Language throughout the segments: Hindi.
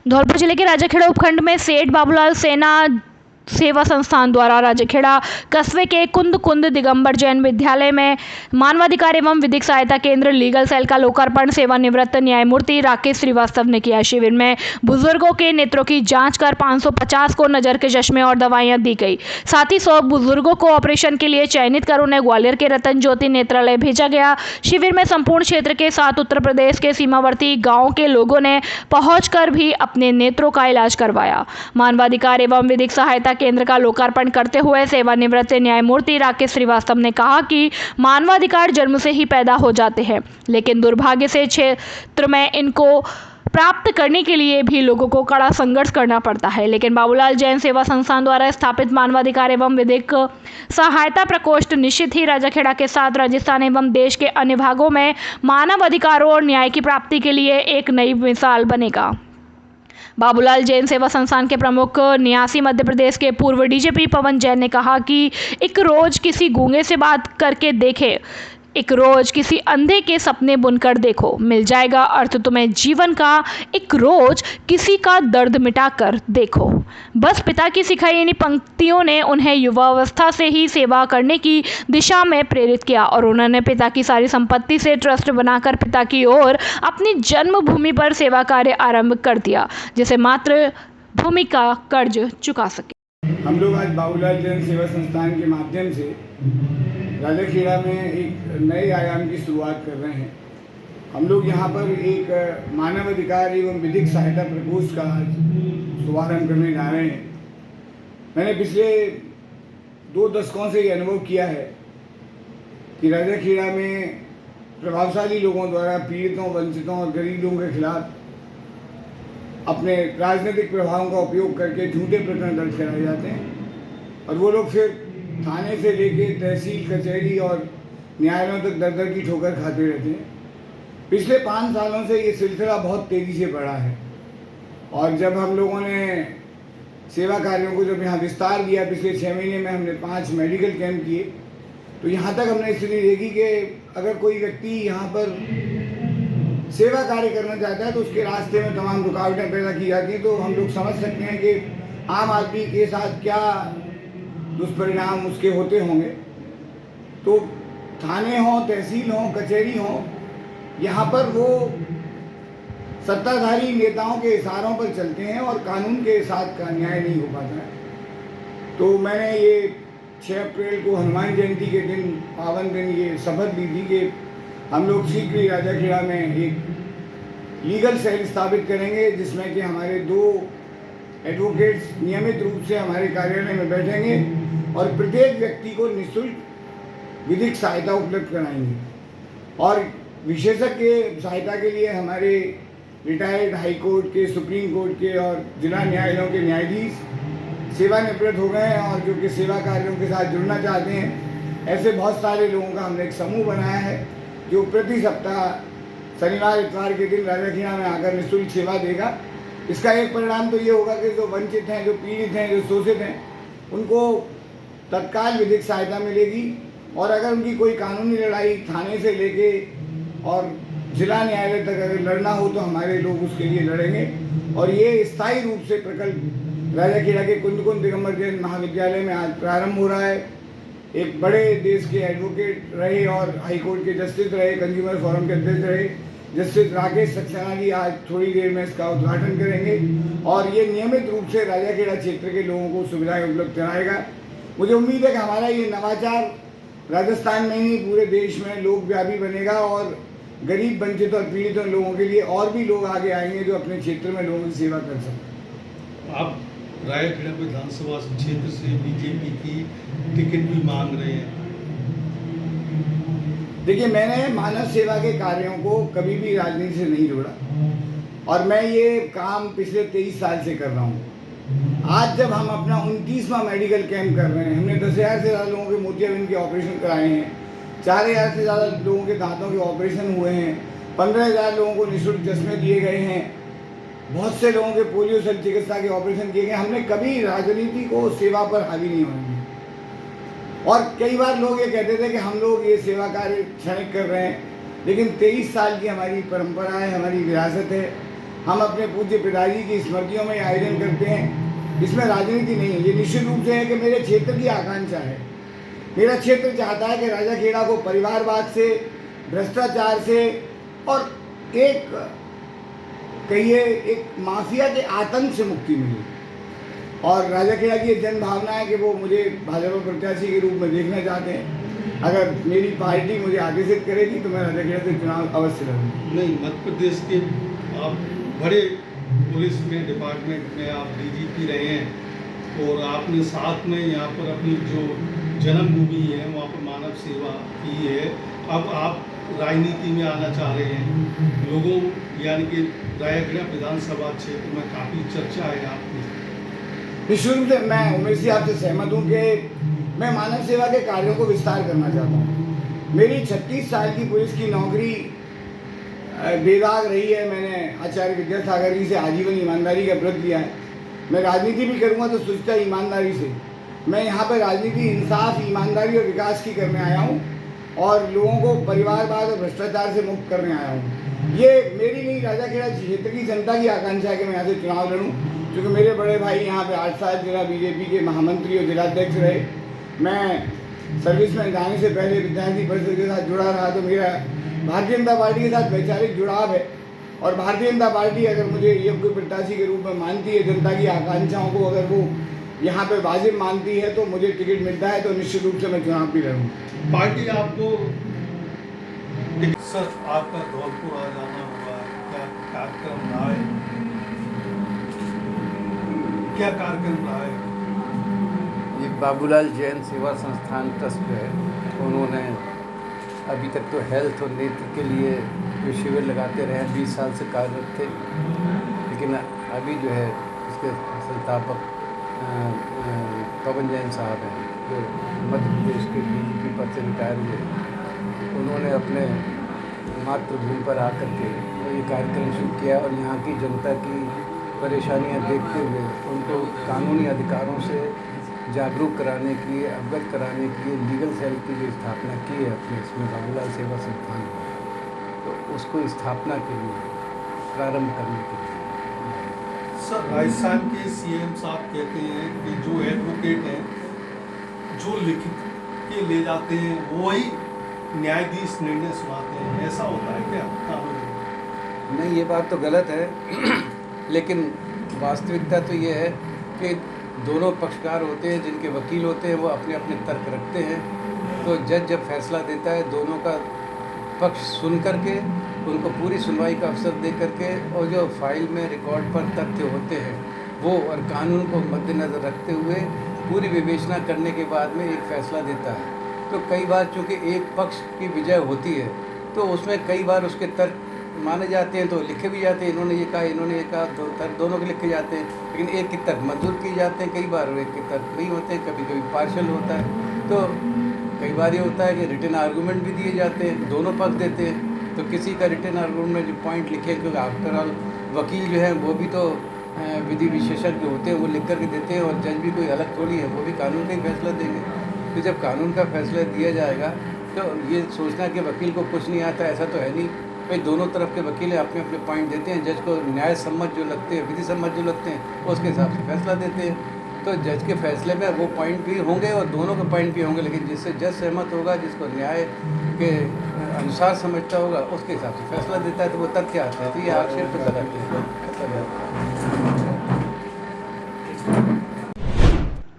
धौलपुर जिले के राजाखेड़ा उपखंड में सेठ बाबूलाल सेना सेवा संस्थान द्वारा राजाखेड़ा कस्बे के कुंद कुंद दिगंबर जैन विद्यालय में मानवाधिकार एवं विधिक सहायता केंद्र लीगल सेल का लोकार्पण सेवानिवृत्त न्यायमूर्ति राकेश श्रीवास्तव ने किया। शिविर में बुजुर्गों के नेत्रों की जांच कर 550 को नजर के चश्मे और दवाइयां दी गई। साथ ही 100 बुजुर्गों को ऑपरेशन के लिए चयनित कर उन्हें ग्वालियर के रतन ज्योति नेत्रालय भेजा गया। शिविर में संपूर्ण क्षेत्र के साथ उत्तर प्रदेश के सीमावर्ती गाँव के लोगों ने पहुंचकर भी अपने नेत्रों का इलाज करवाया। मानवाधिकार एवं विधिक सहायता केंद्र का लोकार्पण करते हुए सेवानिवृत्त न्यायमूर्ति राकेश श्रीवास्तव ने कहा कि मानवाधिकार जन्म से ही पैदा हो जाते हैं, लेकिन दुर्भाग्य से क्षेत्र में इनको प्राप्त करने के लिए भी लोगों को कड़ा संघर्ष करना पड़ता है। लेकिन बाबूलाल जैन सेवा संस्थान द्वारा स्थापित मानवाधिकार एवं विधिक सहायता प्रकोष्ठ निश्चित ही राजाखेड़ा के साथ राजस्थान एवं देश के अन्य भागों में मानव अधिकारों और न्याय की प्राप्ति के लिए एक नई मिसाल बनेगा। बाबूलाल जैन सेवा संस्थान के प्रमुख न्यासी मध्य प्रदेश के पूर्व डीजीपी पवन जैन ने कहा कि एक रोज किसी गूंगे से बात करके देखे, एक रोज किसी अंधे के सपने बुनकर देखो, मिल जाएगा अर्थ तुम्हें जीवन का। एक रोज किसी का दर्द मिटाकर देखो। बस पिता की सिखाई इन पंक्तियों ने उन्हें युवावस्था से ही सेवा करने की दिशा में प्रेरित किया और उन्होंने पिता की सारी संपत्ति से ट्रस्ट बनाकर पिता की ओर अपनी जन्मभूमि पर सेवा कार्य आरंभ कर दिया, जिसे मातृभूमि का कर्ज चुका सके। हम लोग आज बाबूलाल जैन सेवा संस्थान के माध्यम से राजाखेड़ा में एक नए आयाम की शुरुआत कर रहे हैं। हम लोग यहाँ पर एक मानव अधिकार एवं विधिक सहायता प्रकोष्ठ का शुभारंभ करने जा रहे हैं। मैंने पिछले 2 दशकों से ये अनुभव किया है कि राजाखेड़ा में प्रभावशाली लोगों द्वारा पीड़ितों, वंचितों और गरीब लोगों के खिलाफ अपने राजनीतिक प्रभावों का उपयोग करके झूठे प्रकरण दर्ज कराए जाते हैं और वो लोग फिर थाने से लेके तहसील, कचहरी और न्यायालयों तक दर की ठोकर खाते रहते हैं। पिछले 5 सालों से ये सिलसिला बहुत तेज़ी से बढ़ा है और जब हम लोगों ने सेवा कार्यों को जब यहाँ विस्तार दिया, पिछले 6 महीने में हमने 5 मेडिकल कैंप किए, तो यहाँ तक हमने स्थिति देखी कि अगर कोई व्यक्ति यहाँ पर सेवा कार्य करना चाहता है तो उसके रास्ते में तमाम रुकावटें पैदा की जाती हैं। तो हम लोग समझ सकते हैं कि आम आदमी के साथ क्या दुष्परिणाम उसके होते होंगे। तो थाने हों, तहसील हों, कचहरी हों, यहाँ पर वो सत्ताधारी नेताओं के इशारों पर चलते हैं और कानून के साथ का न्याय नहीं हो पाता है। तो मैंने ये 6 अप्रैल को हनुमान जयंती के दिन, पावन दिन, ये शपथ ली थी कि हम लोग शीघ्र ही राजाखेड़ा में एक लीगल सेल स्थापित करेंगे, जिसमें कि हमारे 2 एडवोकेट्स नियमित रूप से हमारे कार्यालय में बैठेंगे और प्रत्येक व्यक्ति को निःशुल्क विधिक सहायता उपलब्ध कराएंगे। और विशेषज्ञ सहायता के लिए हमारे रिटायर्ड हाई कोर्ट के, सुप्रीम कोर्ट के और जिला न्यायालयों के न्यायाधीश सेवानिवृत्त हो गए हैं और जो कि सेवा कार्यों के साथ जुड़ना चाहते हैं, ऐसे बहुत सारे लोगों का हमने एक समूह बनाया है जो प्रति सप्ताह शनिवार इतवार के दिन राजाखेड़ा में आकर निःशुल्क सेवा देगा। इसका एक परिणाम तो ये होगा कि जो वंचित हैं, जो पीड़ित हैं, जो शोषित हैं, उनको तत्काल विधिक सहायता मिलेगी और अगर उनकी कोई कानूनी लड़ाई थाने से लेके और जिला न्यायालय तक अगर लड़ना हो तो हमारे लोग उसके लिए लड़ेंगे। और ये स्थायी रूप से प्रकल्प राजाखेड़ा के कुंद कुंद दिगंबर जैन महाविद्यालय में आज प्रारंभ हो रहा है। एक बड़े देश के एडवोकेट रहे और हाई कोर्ट के जस्टिस रहे, कंज्यूमर फोरम के अध्यक्ष रहे, जस्टिस राकेश सक्सेना जी आज थोड़ी देर में इसका उद्घाटन करेंगे और ये नियमित रूप से राजाखेड़ा क्षेत्र के लोगों को सुविधाएं उपलब्ध कराएगा। मुझे उम्मीद है कि हमारा ये नवाचार राजस्थान में ही पूरे देश में लोकव्यापी बनेगा और गरीब, वंचित और पीड़ित लोगों के लिए और भी लोग आगे आएंगे जो अपने क्षेत्र में लोगों की सेवा कर सकें। आप राजाखेड़ा विधानसभा क्षेत्र से बीजेपी की टिकट भी मांग रहे हैं। देखिए, मैंने मानव सेवा के कार्यों को कभी भी राजनीति से नहीं जोड़ा और मैं ये काम पिछले 23 साल से कर रहा हूँ। आज जब हम अपना 29वां मेडिकल कैंप कर रहे हैं, हमने 10,000 से ज़्यादा लोगों के मोतियाबिंद के ऑपरेशन कराए हैं, 4,000 से ज़्यादा लोगों के दांतों के ऑपरेशन हुए हैं, 15,000 लोगों को निःशुल्क चश्मे दिए गए हैं, बहुत से लोगों के पोलियो से चिकित्सा के ऑपरेशन किए गए। हमने कभी राजनीति को सेवा पर हावी नहीं होने दिया। और कई बार लोग ये कहते थे कि हम लोग ये सेवा कार्य क्षणिक कर रहे हैं, लेकिन 23 साल की हमारी परंपरा है, हमारी विरासत है। हम अपने पूज्य पिताजी की स्मृतियों में आयोजन करते हैं। इसमें राजनीति नहीं है, ये निश्चित रूप से है कि मेरे क्षेत्र की आकांक्षा है। मेरा क्षेत्र चाहता है कि राजाखेड़ा को परिवारवाद से, भ्रष्टाचार से और एक कहिए एक माफिया के आतंक से मुक्ति मिले। और राजाखेड़ा की जन भावना है कि वो मुझे भाजपा प्रत्याशी के रूप में देखना चाहते हैं। अगर मेरी पार्टी मुझे आदेशित करेगी तो मैं राजाखेड़ा से चुनाव अवश्य लड़ूंगा। नहीं, मध्य प्रदेश के आप बड़े पुलिस में डिपार्टमेंट में आप डीजीपी रहे हैं और आपने साथ में यहाँ पर अपनी जो जन्मभूमि है वहाँ पर मानव सेवा की है। अब आप राजनीति में आना चाह रहे हैं। लोगों यानी कि रायगढ़ विधानसभा क्षेत्र में काफ़ी चर्चा है आपकी। निश्चित रूप से मैं उमेश जी आपसे सहमत हूँ कि मैं मानव सेवा के कार्यों को विस्तार करना चाहता हूँ। मेरी 36 साल की पुलिस की नौकरी बेदाग रही है। मैंने आचार्य विद्यासागर जी से आजीवन ईमानदारी का व्रत लिया है। मैं राजनीति भी करूँगा तो सोचता ईमानदारी से। मैं यहाँ पर राजनीति इंसाफ, ईमानदारी और विकास की करने आया हूँ और लोगों को परिवारवाद और भ्रष्टाचार से मुक्त करने आया हूँ। ये मेरी नहीं, राजाखेड़ा क्षेत्र की जनता की आकांक्षा है कि मैं यहाँ से चुनाव लड़ूँ, क्योंकि मेरे बड़े भाई यहाँ पे 8 साल जिला बीजेपी के महामंत्री और जिलाध्यक्ष रहे। मैं सर्विस में जाने से पहले विद्यार्थी परिषद के साथ जुड़ा रहा, तो मेरा भारतीय जनता पार्टी के साथ वैचारिक जुड़ाव है। और भारतीय जनता पार्टी अगर मुझे योग्य प्रत्याशी के रूप में मानती है, जनता की आकांक्षाओं को अगर वो यहाँ पे वाजिब मानती है तो मुझे टिकट मिलता है, तो निश्चित रूप से मैं चुनाव भी लड़ूंगा। पार्टी आपको सर आपका धौलपुर आ जाना हुआ, क्या कार्यक्रम रहा है? क्या कार्यक्रम रहा है? ये बाबूलाल जैन सेवा संस्थान ट्रस्ट है, उन्होंने अभी तक तो हेल्थ और नेत्र के लिए जो शिविर लगाते रहे 20 साल से कार्यरत थे, लेकिन अभी जो है इसके संस्थापक पवन जैन साहब हैं, जो मध्य प्रदेश के डीजीपी पद से रिटायर हुए। उन्होंने अपने मातृभूमि पर आकर के ये कार्यक्रम शुरू किया और यहाँ की जनता की परेशानियाँ देखते हुए उनको कानूनी अधिकारों से जागरूक कराने के लिए, अवगत कराने के लिए लीगल सेल की जो स्थापना की है अपने इसमें बाबूलाल सेवा संस्थान, तो उसको स्थापना के लिए प्रारंभ करने के लिए। सर, राजस्थान के सीएम साहब कहते हैं कि जो एडवोकेट हैं जो लिखित के ले जाते हैं वही न्यायाधीश निर्णय सुनाते हैं, ऐसा होता है क्या कानून में? नहीं, ये बात तो गलत है, लेकिन वास्तविकता तो ये है कि दोनों पक्षकार होते हैं, जिनके वकील होते हैं वो अपने अपने तर्क रखते हैं। तो जज जब फैसला देता है दोनों का पक्ष सुन करके, उनको पूरी सुनवाई का अवसर दे करके, और जो फाइल में रिकॉर्ड पर तथ्य होते हैं वो और कानून को मद्देनज़र रखते हुए पूरी विवेचना करने के बाद में एक फ़ैसला देता है। तो कई बार चूँकि एक पक्ष की विजय होती है तो उसमें कई बार उसके तर्क माने जाते हैं, तो लिखे भी जाते हैं, इन्होंने ये कहा, इन्होंने ये कहा, तो तर्क दोनों के लिखे जाते हैं, लेकिन एक के तर्क मंजूर किए जाते हैं कई बार, और एक के तर्क नहीं होते हैं, कभी कभी पार्शल होता है। तो कई बार ये होता है कि रिटन आर्गूमेंट भी दिए जाते हैं, दोनों पक्ष देते हैं, तो किसी का रिटन आर्गूमेंट में जो पॉइंट लिखे, क्योंकि आफ्टर ऑल वकील जो है वो भी तो विधि विशेषज्ञ होते हैं, वो लिख करके देते हैं, और जज भी कोई अलग थोड़ी है, वो भी कानून का ही फैसला देंगे। तो जब कानून का फैसला दिया जाएगा तो ये सोचना कि वकील को कुछ नहीं आता, ऐसा तो है नहीं भाई। दोनों तरफ के वकील अपने अपने पॉइंट देते हैं, जज को न्याय सम्मत जो लगते हैं, विधि सम्मत जो लगते हैं, उसके हिसाब से फैसला देते हैं। तो जज के फैसले में वो पॉइंट भी होंगे और दोनों के पॉइंट भी होंगे, लेकिन जिससे जज सहमत होगा, जिसको न्याय के अनुसार समझता होगा, उसके हिसाब से फैसला देता है, तो वो तथ्य आता है। तो ये आक्षेप तो गलत है।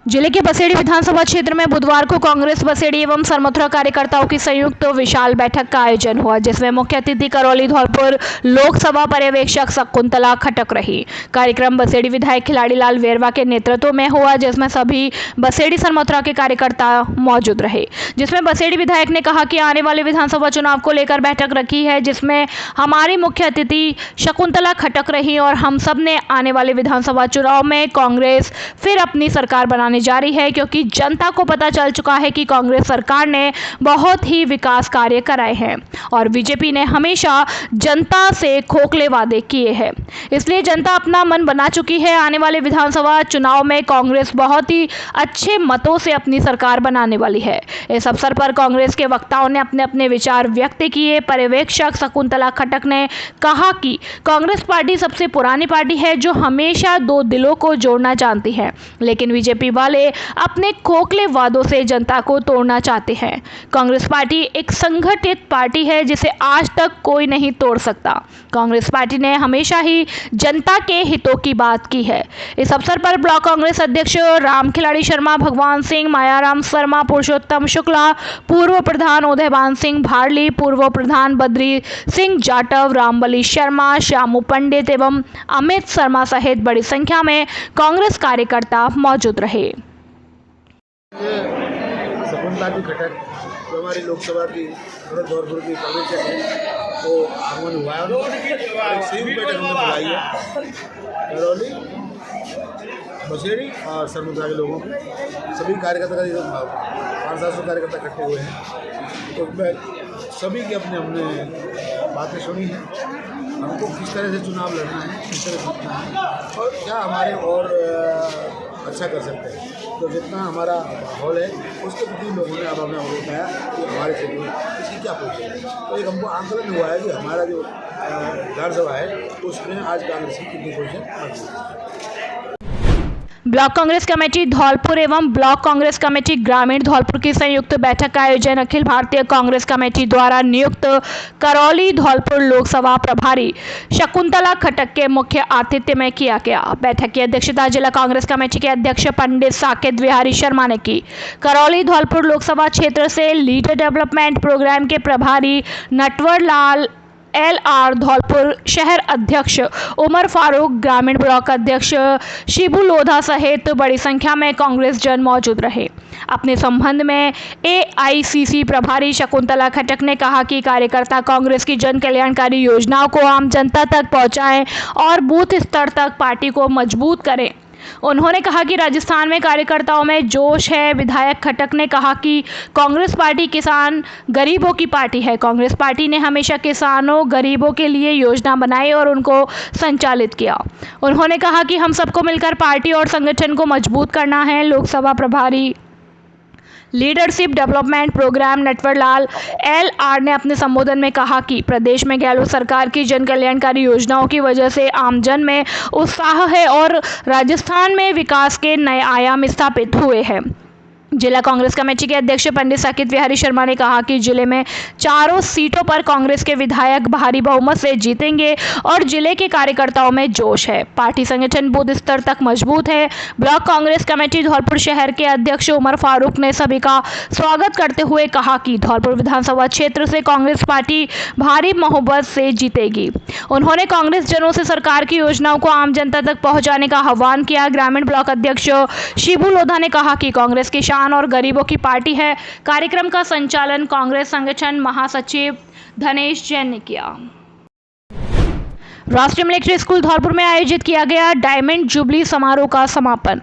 जिले के बसेड़ी विधानसभा क्षेत्र में बुधवार को कांग्रेस बसेड़ी एवं सरमथुरा कार्यकर्ताओं की संयुक्त विशाल बैठक का आयोजन हुआ, जिसमें मुख्य अतिथि करौली धौलपुर लोकसभा पर्यवेक्षक शकुंतला खटक रही। कार्यक्रम बसेड़ी विधायक खिलाड़ीलाल वेरवा के नेतृत्व में हुआ, जिसमें सभी बसेड़ी सरमथुरा के कार्यकर्ता मौजूद रहे। जिसमें बसेड़ी विधायक ने कहा कि आने वाले विधानसभा चुनाव को लेकर बैठक रखी है, जिसमें हमारी मुख्य अतिथि शकुंतला खटक रही और हम सब ने आने वाले विधानसभा चुनाव में कांग्रेस फिर अपनी सरकार बनाने जारी है, क्योंकि जनता को पता चल चुका है कि कांग्रेस सरकार ने बहुत ही विकास कार्य कराए हैं और बीजेपी ने हमेशा जनता से खोखले वादे किए हैं। इसलिए जनता अपना मन बना चुकी है। आने वाले विधानसभा चुनाव में कांग्रेस बहुत ही अच्छे मतों से अपनी सरकार बनाने वाली है। इस अवसर पर कांग्रेस के वक्ताओं ने अपने अपने विचार व्यक्त किए। पर्यवेक्षक शकुंतला खट्टक ने कहा कि कांग्रेस पार्टी सबसे पुरानी पार्टी है जो हमेशा दो दिलों को जोड़ना जानती है, लेकिन बीजेपी वाले अपने खोखले वादों से जनता को तोड़ना चाहते हैं। कांग्रेस पार्टी एक संगठित पार्टी है जिसे आज तक कोई नहीं तोड़ सकता। कांग्रेस पार्टी ने हमेशा ही जनता के हितों की बात की है। इस अवसर पर ब्लॉक कांग्रेस अध्यक्ष रामखिलाड़ी शर्मा, भगवान सिंह, मायाराम शर्मा, पुरुषोत्तम शुक्ला, पूर्व प्रधान उदयभान सिंह भाड़ली, पूर्व प्रधान बद्री सिंह जाटव, रामबली शर्मा, श्यामू पंडित एवं अमित शर्मा सहित बड़ी संख्या में कांग्रेस कार्यकर्ता मौजूद रहे। शकुंतला जी खट्टक जो हमारी लोकसभा की धौलपुर की कांग्रेस है वो आगमन हुआ है। एक संयुक्त बैठक हमने बुलाई है करौली, बसेड़ी और सरमुद्रा के लोगों के सभी कार्यकर्ता का 500-700 कार्यकर्ता इकट्ठे हुए हैं। तो मैं सभी की अपने बातें सुनी हैं। हमको किस तरह से चुनाव लड़ना है, किस तरह से जीतना है और क्या हमारे और अच्छा कर सकते हैं। तो जितना हमारा माहौल है उसके प्रति लोगों ने अब हमें बताया कि हमारे क्षेत्र में इसकी क्या पोजीशन है। तो एक हमको आंकलन हुआ है कि हमारा जो विधानसभा है उसमें आज कांग्रेस की कितनी position. Block Congress committee Dholpur एवं ब्लॉक कांग्रेस कमेटी ग्रामीण धौलपुर की संयुक्त बैठक का आयोजन अखिल भारतीय कांग्रेस कमेटी द्वारा नियुक्त करौली धौलपुर लोकसभा प्रभारी शकुंतला खट्टक के मुख्य आतिथ्य में किया गया। बैठक की अध्यक्षता जिला कांग्रेस कमेटी के अध्यक्ष पंडित साकेत बिहारी शर्मा ने की। करौली धौलपुर लोकसभा क्षेत्र से लीडर डेवलपमेंट प्रोग्राम के प्रभारी नटवर लाल LR धौलपुर शहर अध्यक्ष उमर फारूक, ग्रामीण ब्लॉक अध्यक्ष शिबू लोधा सहित बड़ी संख्या में कांग्रेस जन मौजूद रहे। अपने संबंध में AICC प्रभारी शकुंतला खट्टक ने कहा कि कार्यकर्ता कांग्रेस की जन कल्याणकारी योजनाओं को आम जनता तक पहुंचाएं और बूथ स्तर तक पार्टी को मजबूत करें। उन्होंने कहा कि राजस्थान में कार्यकर्ताओं में जोश है। विधायक खट्टक ने कहा कि कांग्रेस पार्टी किसान गरीबों की पार्टी है। कांग्रेस पार्टी ने हमेशा किसानों गरीबों के लिए योजना बनाई और उनको संचालित किया। उन्होंने कहा कि हम सबको मिलकर पार्टी और संगठन को मजबूत करना है। लोकसभा प्रभारी leadership development programme Natwar Lal LR ने अपने संबोधन में कहा कि प्रदेश में गहलोत सरकार की जन कल्याणकारी योजनाओं की वजह से आमजन में उत्साह है और राजस्थान में विकास के नए आयाम स्थापित हुए हैं। जिला कांग्रेस कमेटी के अध्यक्ष पंडित साकेत बिहारी शर्मा ने कहा कि जिले में चारों सीटों पर कांग्रेस के विधायक भारी बहुमत से जीतेंगे और जिले के कार्यकर्ताओं में जोश है। पार्टी संगठन बूथ स्तर तक मजबूत है। ब्लॉक कांग्रेस कमेटी धौलपुर शहर के अध्यक्ष उमर फारूक ने सभी का स्वागत करते हुए कहा कि धौलपुर विधानसभा क्षेत्र से कांग्रेस पार्टी भारी बहुमत से जीतेगी। उन्होंने कांग्रेस जनों से सरकार की योजनाओं को आम जनता तक पहुंचाने का आह्वान किया। ग्रामीण ब्लॉक अध्यक्ष शिबू लोधा ने कहा कि कांग्रेस की और गरीबों की पार्टी है। कार्यक्रम का संचालन कांग्रेस संगठन महासचिव धनेश जैन ने किया। राष्ट्रीय मिलिट्री स्कूल धौलपुर में आयोजित किया गया डायमंड जुबली समारोह का समापन।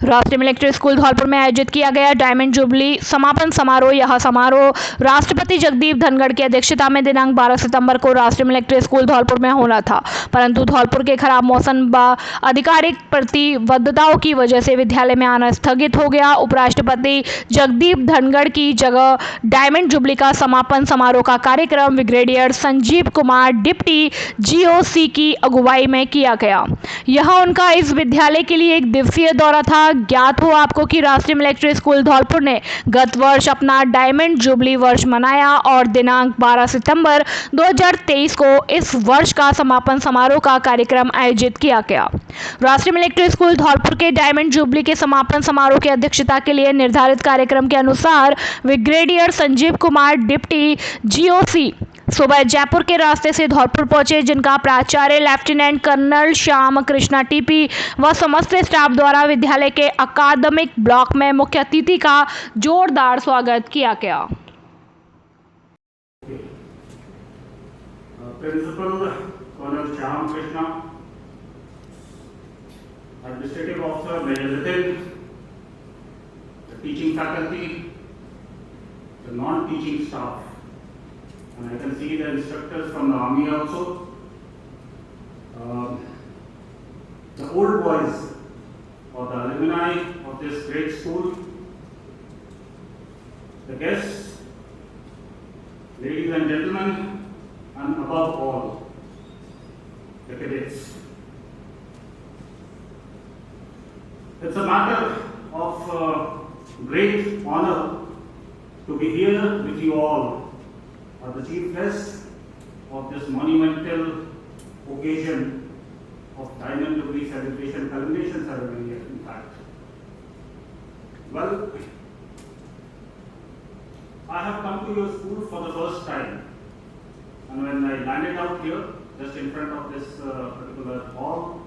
राष्ट्रीय मिलिट्री स्कूल धौलपुर में आयोजित किया गया डायमंड जुबली समापन समारोह। यह समारोह राष्ट्रपति जगदीप धनखड़ की अध्यक्षता में दिनांक 12 सितंबर को राष्ट्रीय मिलिट्री स्कूल धौलपुर में होना था, परंतु धौलपुर के खराब मौसम व आधिकारिक प्रतिबद्धताओं की वजह से विद्यालय में आना स्थगित हो गया। उपराष्ट्रपति जगदीप धनखड़ की जगह डायमंड जुबली का समापन समारोह का कार्यक्रम brigadier Sanjeev Kumar deputy GOC की अगुवाई में किया गया। यह उनका इस विद्यालय के लिए एक दिवसीय दौरा था। ज्ञात हो आपको कि राष्ट्रीय मिलिट्री स्कूल धौलपुर ने गत वर्ष अपना डायमंड जुबली वर्ष मनाया और दिनांक 12 सितंबर 2023 को इस वर्ष का समापन समारोह का कार्यक्रम आयोजित किया गया। राष्ट्रीय मिलिट्री स्कूल धौलपुर के डायमंड जुबली के समापन समारोह की अध्यक्षता के लिए निर्धारित कार्यक्रम के अनुसार brigadier Sanjeev Kumar deputy GOC सुबह जयपुर के रास्ते से धौलपुर पहुंचे, जिनका प्राचार्य lieutenant colonel Shyam Krishna TP व समस्त स्टाफ द्वारा विद्यालय के अकादमिक ब्लॉक में मुख्य अतिथि का जोरदार स्वागत किया गया। Principal colonel Shyam Krishna, administrative officer major Nitin, teaching faculty, the non-teaching staff, and I can see the instructors from the army also, the old boys or the alumni of this great school, the guests, ladies and gentlemen, and above all, the cadets. It's a matter of great honor to be here with you all as the chief guest of this monumental occasion of Diamond Jubilee celebration, culmination ceremony, in fact. Well, I have come to your school for the first time, and when I landed out here, just in front of this particular hall,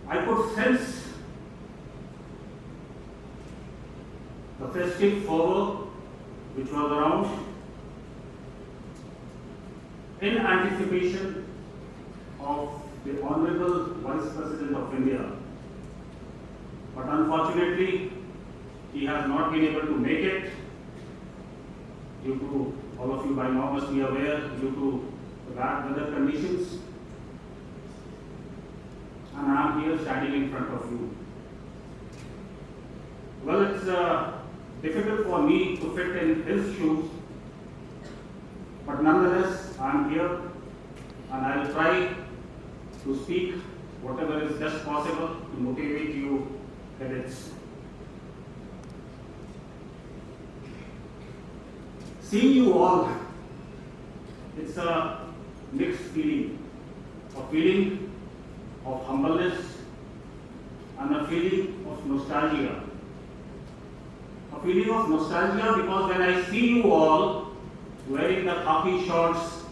I could sense the festive fervor which was around in anticipation of the Honorable Vice President of India. But unfortunately, he has not been able to make it due to, all of you by now must be aware, due to the bad weather conditions. And I am here standing in front of you. Well, it's difficult for me to fit in his shoes, but nonetheless, I am here and I will try to speak whatever is just possible to motivate you cadets. Seeing you all, it's a mixed feeling, a feeling of humbleness and a feeling of nostalgia. A feeling of nostalgia because when I see you all wearing the khaki shorts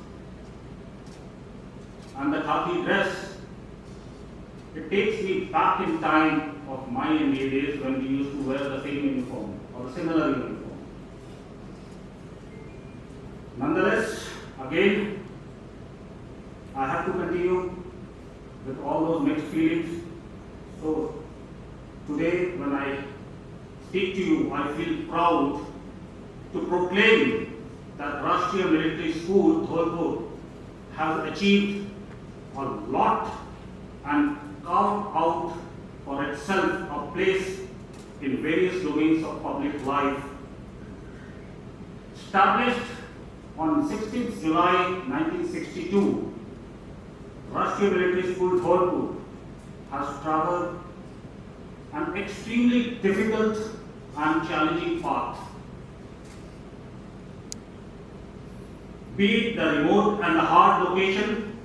and the khaki dress, it takes me back in time of my MBA days when we used to wear the same uniform or a similar uniform. Nonetheless, again, I have to continue with all those mixed feelings. So today, when I speak to you, I feel proud to proclaim that Rashtriya Military School, Dholpur, has achieved a lot and carved out for itself a place in various domains of public life. Established on 16th July 1962, Rashtriya Military School, Dholpur, has traveled an extremely difficult and challenging path. Be it the remote and the hard location,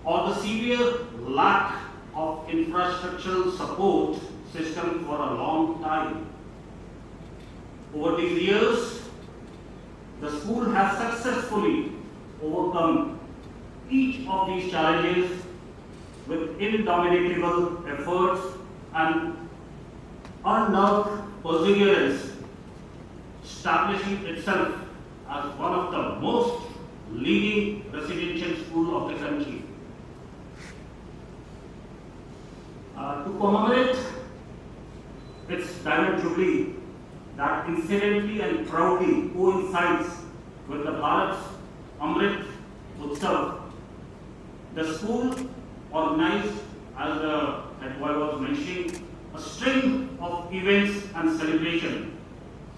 or the severe lack of infrastructural support system for a long time. Over these years, the school has successfully overcome each of these challenges with indomitable efforts and unnerved perseverance, establishing itself as one of the most leading residential schools of the country. To commemorate its Diamond Jubilee that incidentally and proudly coincides with the Bharat's Amrit Utsav, the school organized, as the head boy was mentioning, a string of events and celebration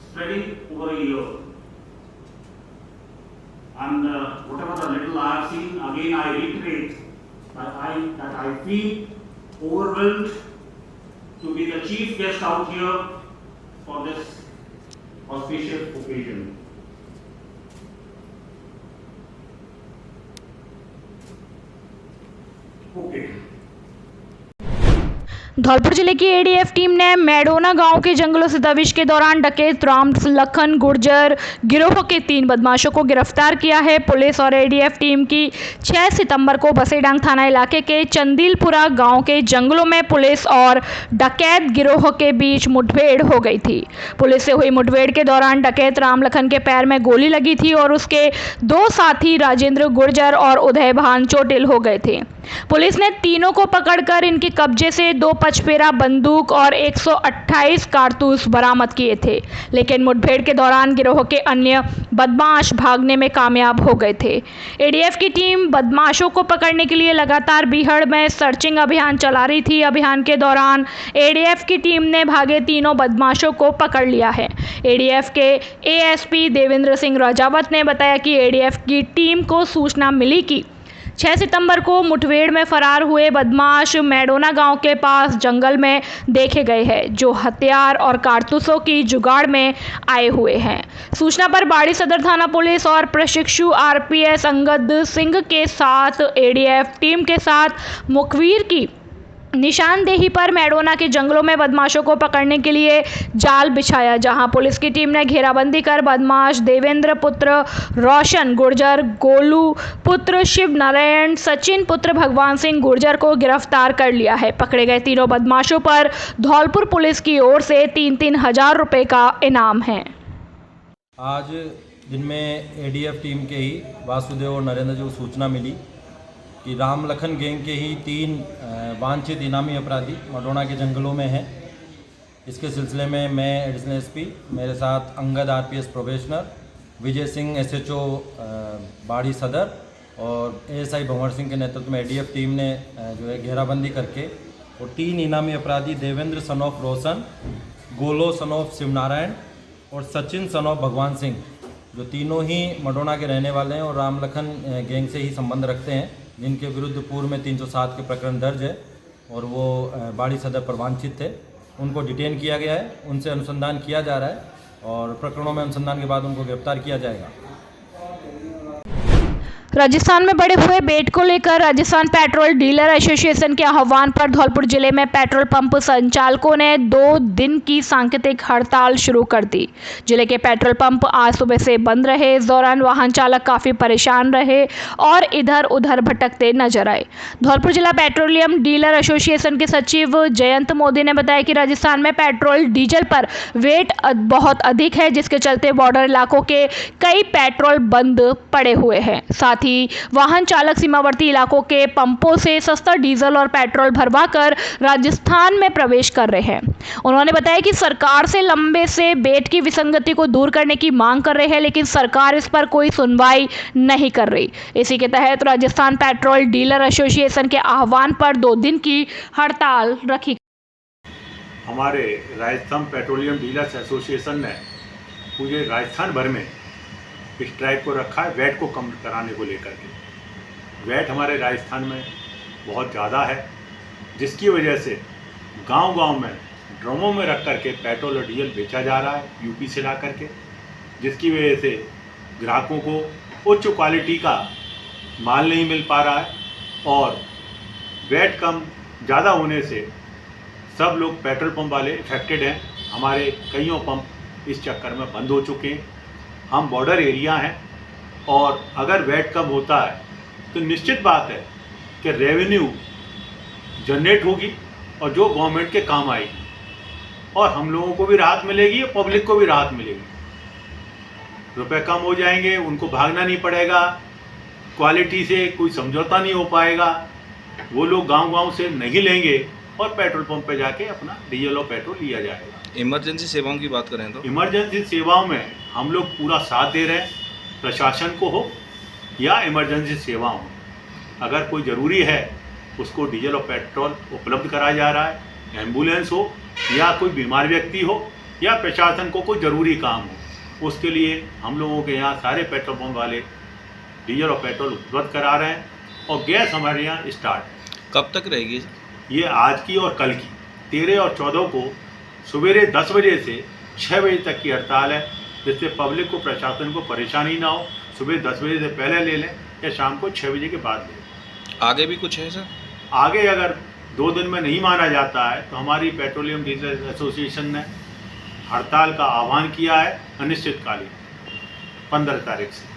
spreading over a year. And whatever the little I have seen, again I reiterate that I feel overwhelmed to be the chief guest out here for this auspicious occasion. Okay. Dholpur जिले की एडीएफ टीम ने मैडोना गांव के जंगलों से दबिश के दौरान डकैत राम लखन गुर्जर गिरोह के 3 बदमाशों को गिरफ्तार किया है। पुलिस और एडीएफ टीम की 6 सितंबर को बसेडांग थाना इलाके के चंदीलपुरा गांव के जंगलों में पुलिस और डकैत गिरोह के बीच मुठभेड़ हो गई थी। पुलिस से हुई मुठभेड़ के दौरान डकैत राम लखन के पैर में गोली लगी थी और उसके 2 साथी राजेंद्र गुर्जर और उदय भान चोटिल हो गए थे। पुलिस ने तीनों को पकड़कर इनके कब्जे से 2 पचपेरा बंदूक और 128 कारतूस बरामद किए थे, लेकिन मुठभेड़ के दौरान गिरोह के अन्य बदमाश भागने में कामयाब हो गए थे। एडीएफ की टीम बदमाशों को पकड़ने के लिए लगातार बीहड़ में सर्चिंग अभियान चला रही थी। अभियान के दौरान एडीएफ की टीम ने भागे तीनों बदमाशों को पकड़ लिया है। एडीएफ के एएसपी देवेंद्र सिंह राजावत ने बताया कि एडीएफ की टीम को सूचना मिली कि 6 सितंबर को मुठभेड़ में फरार हुए बदमाश मैडोना गांव के पास जंगल में देखे गए हैं, जो हथियार और कारतूसों की जुगाड़ में आए हुए हैं। सूचना पर बाड़ी सदर थाना पुलिस और प्रशिक्षु आरपीएस अंगद सिंह के साथ एडीएफ टीम के साथ मुखबिर की निशानदेही पर मैडोना के जंगलों में बदमाशों को पकड़ने के लिए जाल बिछाया, जहां पुलिस की टीम ने घेराबंदी कर बदमाश देवेंद्र पुत्र रोशन गुर्जर, गोलू पुत्र शिव नारायण, सचिन पुत्र भगवान सिंह गुर्जर को गिरफ्तार कर लिया है। पकड़े गए तीनों बदमाशों पर धौलपुर पुलिस की ओर से 3-3 हज़ार रुपए का इनाम है। आज दिन में एडीएफ टीम के ही वासुदेव और नरेंद्र जी को सूचना मिली कि राम लखन गैंग के ही 3 वांछित इनामी अपराधी मडोना के जंगलों में हैं। इसके सिलसिले में मैं एडिशनल एसपी, मेरे साथ Angad RPS probationer, Vijay Singh SHO बाड़ी सदर और एएसआई भंवर सिंह के नेतृत्व में एडीएफ टीम ने जो है घेराबंदी करके वो 3 इनामी अपराधी देवेंद्र सन ऑफ रोशन, गोलो सन ऑफ शिवनारायण और सचिन सन ऑफ भगवान सिंह, जो तीनों ही मडोना के रहने वाले हैं और राम लखन गैंग से ही संबंध रखते हैं, जिनके विरुद्ध पूर्व में 307 के प्रकरण दर्ज है और वो बाड़ी सदर पर वांछित थे। उनको डिटेन किया गया है, उनसे अनुसंधान किया जा रहा है और प्रकरणों में अनुसंधान के बाद उनको गिरफ्तार किया जाएगा। राजस्थान में बढ़े हुए बेट को लेकर राजस्थान पेट्रोल डीलर एसोसिएशन के आह्वान पर धौलपुर जिले में पेट्रोल पंप संचालकों ने 2 दिन की सांकेतिक हड़ताल शुरू कर दी। जिले के पेट्रोल पंप आज सुबह से बंद रहे। इस दौरान वाहन चालक काफी परेशान रहे और इधर उधर भटकते नजर आए। धौलपुर जिला पेट्रोलियम डीलर एसोसिएशन के सचिव जयंत मोदी ने बताया कि राजस्थान में पेट्रोल डीजल पर वेट बहुत अधिक है, जिसके चलते बॉर्डर इलाकों के कई पेट्रोल बंद पड़े हुए हैं। साथ ही वाहन चालक सीमावर्ती इलाकों के पंपों से सस्ता डीजल और पेट्रोल भरवाकर राजस्थान में प्रवेश कर रहे हैं। उन्होंने बताया कि सरकार से लंबे से बेट की विसंगति को दूर करने की मांग कर रहे हैं, लेकिन सरकार इस पर कोई सुनवाई नहीं कर रही। इसी के तहत राजस्थान पेट्रोल डीलर एसोसिएशन के आह्वान पर 2 दिन की हड़ताल रखी। हमारे राजस्थान पेट्रोलियम डीलर्स एसोसिएशन ने पूरे राजस्थान भर में स्ट्राइक को रखा है वैट को कम कराने को लेकर के। वैट हमारे राजस्थान में बहुत ज़्यादा है, जिसकी वजह से गांव-गांव में ड्रमों में रख करके पेट्रोल और डीजल बेचा जा रहा है यूपी से ला करके, जिसकी वजह से ग्राहकों को उच्च क्वालिटी का माल नहीं मिल पा रहा है और वैट कम ज़्यादा होने से सब लोग पेट्रोल पंप वाले इफेक्टेड हैं। हमारे कईयों पंप इस चक्कर में बंद हो चुके हैं। हम बॉर्डर एरिया हैं और अगर वैट कम होता है तो निश्चित बात है कि रेवेन्यू जनरेट होगी और जो गवर्नमेंट के काम आएगी और हम लोगों को भी राहत मिलेगी और पब्लिक को भी राहत मिलेगी। रुपए कम हो जाएंगे, उनको भागना नहीं पड़ेगा, क्वालिटी से कोई समझौता नहीं हो पाएगा, वो लोग गांव-गांव से नहीं लेंगे और पेट्रोल पंप पे जाके अपना डीजल और पेट्रोल लिया जाएगा। इमरजेंसी सेवाओं की बात करें तो इमरजेंसी सेवाओं में हम लोग पूरा साथ दे रहे हैं, प्रशासन को हो या इमरजेंसी सेवाओं हो। अगर कोई ज़रूरी है उसको डीजल और पेट्रोल उपलब्ध कराया जा रहा है, एम्बुलेंस हो या कोई बीमार व्यक्ति हो या प्रशासन को कोई ज़रूरी काम हो, उसके लिए हम लोगों के यहाँ सारे पेट्रोल पंप वाले डीजल और पेट्रोल उपलब्ध करा रहे हैं। और गैस हमारे यहाँ स्टार्ट कब तक रहेगी? ये आज की और कल की 13 और 14 को सवेरे 10 बजे से 6 बजे तक की हड़ताल है, जिससे पब्लिक को प्रशासन को परेशानी ना हो। सुबह 10 बजे से पहले ले लें या शाम को 6 बजे के बाद लें। आगे भी कुछ है सर? आगे अगर 2 दिन में नहीं माना जाता है तो हमारी पेट्रोलियम डीलर एसोसिएशन ने हड़ताल का आह्वान किया है अनिश्चितकालीन 15 तारीख से।